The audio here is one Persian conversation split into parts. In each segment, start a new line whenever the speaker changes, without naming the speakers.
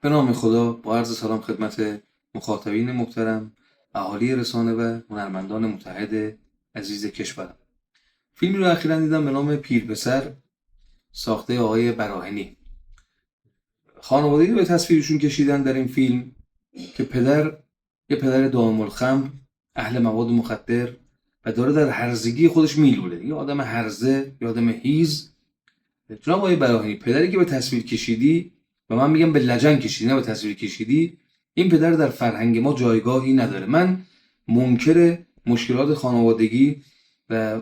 به نام خدا، با عرض سلام خدمت مخاطبین محترم، اهالی رسانه و هنرمندان متحد عزیز کشورم. فیلمی رو اخیراً دیدم به نام پیرپسر، ساخته آقای براهنی. خانوادگی به تصویرشون کشیدن در این فیلم که یه پدر دائم الخمر، اهل مواد مخدر و داره در هرزگی خودش میلوله. یه آدم هرزه، یه آدم هیز. جناب آقای براهنی، پدری که به تصویر کشیدی و من میگم به لجن کشیدی نه به تصویر کشیدی، این پدر در فرهنگ ما جایگاهی نداره. من منکر مشکلات خانوادگی و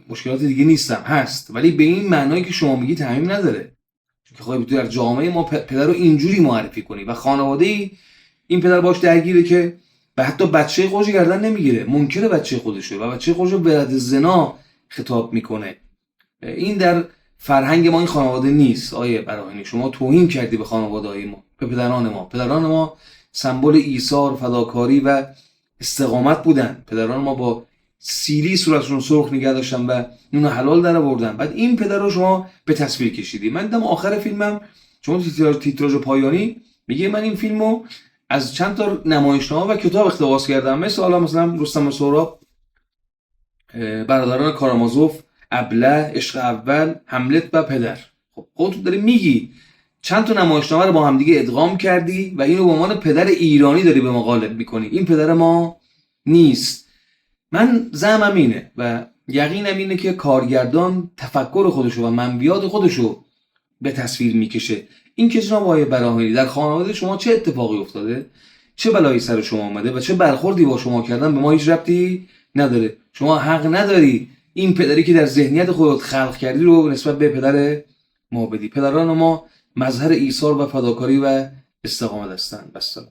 مشکلات دیگه نیستم، هست، ولی به این معنایی که شما میگی تعمیم نداره. که خواهی در جامعه ما پدر رو اینجوری معرفی کنی و خانواده‌ای این پدر باش درگیره که به حتی بچه خودش گردن نمیگیره، منکر بچه خودشه و بچه خودش رو به رد زنا خطاب میکنه. این در فرهنگ ما این خانواده نیست. آیه براهنی، شما توهین کردی به خانواده‌های ما، به پدران ما سمبل ایثار، فداکاری و استقامت بودن. پدران ما با سیلی صورتشون سرخ نگه داشتن و نون حلال در آوردن. بعد این پدر رو شما به تصویر کشیدی. من دیدم آخر فیلمم شما تیتراژ پایانی میگه من این فیلمو از چند تا نمایشنامه و کتاب اقتباس کردم، مثلا رستم سهراب، برادران کارامازوف، ابله، عشق اول، هملت و پدر. خب خودت داری میگی چند تا نمایشنامه رو با هم دیگه ادغام کردی و اینو به عنوان پدر ایرانی داری به ما غالب میکنی. این پدر ما نیست. من زعمم اینه و یقینم اینه که کارگردان تفکر خودشو و منبیات خودشو به تصویر میکشه. این که جناب آقای براهنی در خانواده شما چه اتفاقی افتاده، چه بلایی سر شما اومده و چه برخوردی با شما کردن به ما هیچ ربطی نداره. شما حق نداری این پدری که در ذهنیت خودت خلق کردی رو نسبت به پدر ما بدی. پدران ما مظهر ایثار و فداکاری و استقامت هستند. بسلام.